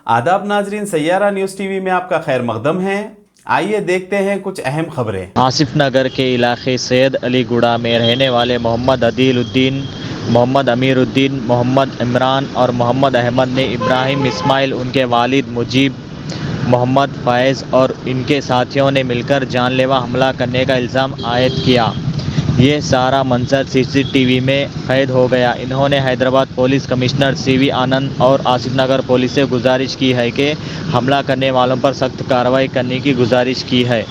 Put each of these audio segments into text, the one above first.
आदाब नाजरीन, Saiyaara news TV में आपका खैर मकदम है। आइए देखते हैं कुछ अहम खबरें। आसिफ नगर के इलाके सैयद अली गुड़ा में रहने वाले मोहम्मद अदीलुद्दीन, मोहम्मद अमीरुद्दीन, मोहम्मद इमरान और मोहम्मद अहमद ने इब्राहिम इस्माइल, उनके वालिद मुजीब, मोहम्मद फ़ैज़ और इनके साथियों ने मिलकर जानलेवा हमला करने का इल्ज़ाम आयद किया। ये सारा मंजर सीसीटीवी में कैद हो गया। इन्होंने हैदराबाद पुलिस कमिश्नर सीवी आनंद और आसिफ नगर पुलिस से गुजारिश की है कि हमला करने वालों पर सख्त कार्रवाई करने की गुजारिश की है।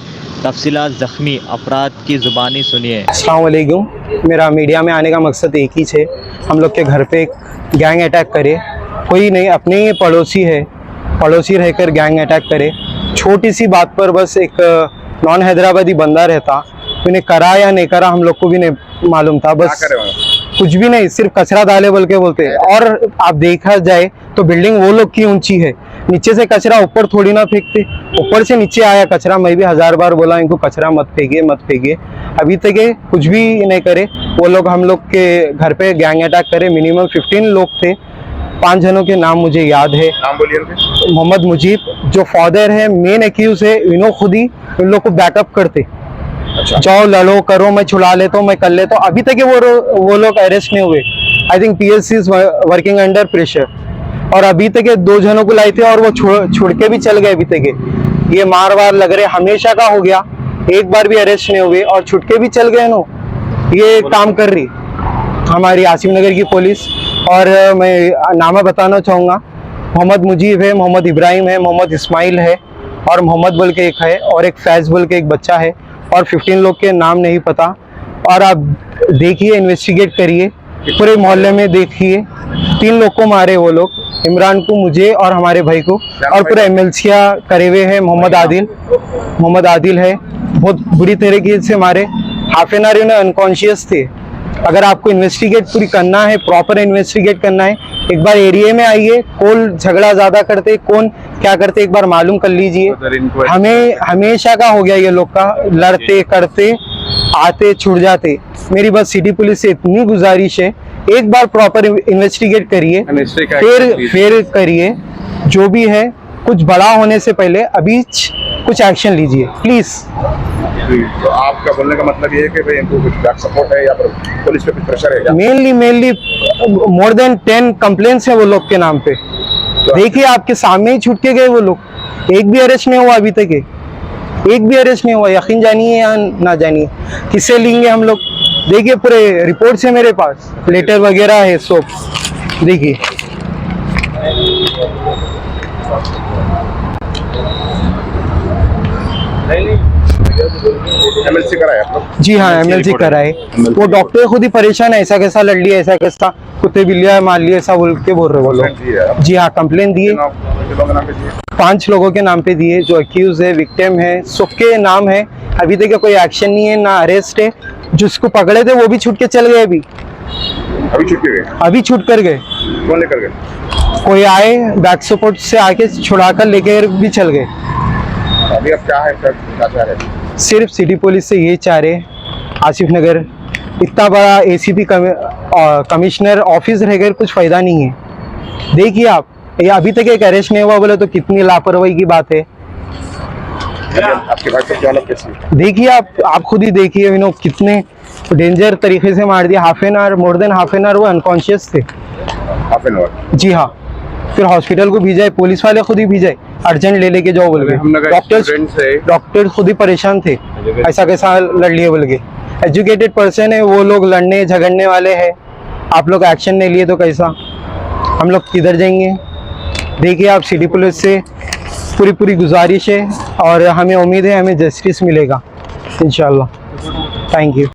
तफसीलात ज़ख्मी अफराद की ज़ुबानी सुनिए। अस्सलाम वालेकुम। मेरा मीडिया में आने का मकसद एक ही है, हम लोग के घर पे एक गैंग अटैक करे। कोई नहीं, अपने ही पड़ोसी है, पड़ोसी रहकर गैंग अटैक करे। छोटी सी बात पर बस एक नॉन हैदराबादी बंदा रहता, उन्हें करा या नहीं करा हम लोग को भी नहीं मालूम था। बस कुछ भी नहीं, सिर्फ कचरा डाले बोल के बोलते। और आप देखा जाए तो बिल्डिंग वो लोग की ऊंची है, नीचे से कचरा ऊपर थोड़ी ना फेंकते, ऊपर से नीचे आया कचरा। मैं भी 1000 बार बोला इनको कचरा मत फेंकिए मत फेंकिए, अभी तक ये कुछ भी नहीं करे। वो लोग हम लोग के घर पे गैंग अटैक करे। मिनिमम 15 लोग थे, 5 जनों के नाम मुझे याद है। नाम बोलिए। मोहम्मद मुजीब जो फादर है, मेन एक्यूज है, इन्हों खुद ही इन लोग को बैकअप करते। अच्छा। जाओ लड़ो करो, मैं छुड़ा लेता हूँ, मैं कर लेता हूँ। अभी तक वो लोग अरेस्ट नहीं हुए। I think PSC is working under pressure. और अभी तक 2 जनों को लाए थे और वो छोड़ के भी चल गए। अभी तक ये मार वार लग रहे, हमेशा का हो गया, एक बार भी अरेस्ट नहीं हुए और छुट के भी चल गए। नो ये काम कर रही हमारी आसिफ नगर की पुलिस। और मैं नाम बताना चाहूँगा, मोहम्मद मुजीब है, मोहम्मद इब्राहिम है, मोहम्मद इस्माइल है और मोहम्मद बोल के एक है और एक फैज़ बोल के एक बच्चा है। और 15 लोग के नाम नहीं पता। और आप देखिए, इन्वेस्टिगेट करिए, पूरे मोहल्ले में देखिए। 3 लोग को मारे वो लोग, इमरान को, मुझे और हमारे भाई को। और पूरे MLC करे हुए हैं। मोहम्मद आदिल है, बहुत बुरी तरीके से मारे। हाफ एन आवर उन्हें अनकॉन्शियस थे। अगर आपको इन्वेस्टिगेट पूरी करना है, प्रॉपर इन्वेस्टिगेट करना है, एक बार एरिया में आइए, कौन झगड़ा ज्यादा करते, कौन क्या करते, एक बार मालूम कर लीजिए। हमें हमेशा का हो गया ये लोग का, लड़ते करते आते छुट जाते। मेरी बस सिटी पुलिस से इतनी गुजारिश है, एक बार प्रॉपर इन्वेस्टिगेट करिए, फिर करिए। जो भी है कुछ बड़ा होने से पहले अभी कुछ एक्शन लीजिए प्लीज। तो आपका बोलने का मतलब ये है कि भाई इनको कुछ बैक सपोर्ट है या फिर पुलिस पे कुछ प्रेशर है क्या? मेनली मोर देन 10 कंप्लेंट्स है वो लोग के नाम पे। देखिए आपके सामने ही छूट के गए वो लोग, एक भी अरेस्ट नहीं हुआ अभी तक, एक भी अरेस्ट नहीं हुआ। यकीन जानिए या ना जानिए, किससे लेंगे हम लोग? देखिए पूरे रिपोर्ट्स है मेरे पास, लेटर वगैरह है सब, देखिए। MLC कराया आप लोग? जी हाँ, MLC कराए। वो डॉक्टर खुद ही परेशान है, ऐसा कैसा लड़ लिया, ऐसा कैसा कुत्ते बिल्लियां मार लिया, ऐसा बोल के बोल रहे वो लोग। जी हाँ, कंप्लेन दिए, 5 लोगों के नाम पे दिए, जो अक्यूज है, विक्टिम है, सबके नाम है। अभी तक कोई एक्शन नहीं है, ना अरेस्ट है। जिसको पकड़े थे वो भी छूट के चल गए। अभी छूट कर गए। कौन लेकर गए? कोई आए बैक सपोर्ट से आके छुड़ा कर लेकर भी चल गए। अभी अब क्या है, क्या चाह रहे? सिर्फ सिटी पुलिस से ये चाह रहे, आसिफ नगर इतना बड़ा ACP कमिश्नर ऑफिस रहकर कुछ फायदा नहीं है। देखिए आप, ये अभी तक एक अरेस्ट नहीं हुआ, बोले तो कितनी लापरवाही की बात है। आपके भाई को क्या लग कैसी? देखिए आप खुद ही देखिए, इन्हों कितने डेंजर तरीके से मार दिया। Half an hour, more than half an hour वो अनकॉन्शियस थे। Half an hour? जी हाँ, फिर हॉस्पिटल को भेजा है, पुलिस वाले खुद ही भेजा है, अर्जेंट ले लेके जाओ बोल के। डॉक्टर खुद ही परेशान थे, ऐसा कैसा लड़ लिए बोल के। एजुकेटेड पर्सन है वो लोग, लड़ने झगड़ने वाले हैं। आप लोग एक्शन नहीं लिए तो कैसा, हम लोग किधर जाएंगे? देखिए आप, सिटी पुलिस से पूरी गुजारिश है और हमें उम्मीद है हमें जस्टिस मिलेगा इंशाल्लाह। Thank you.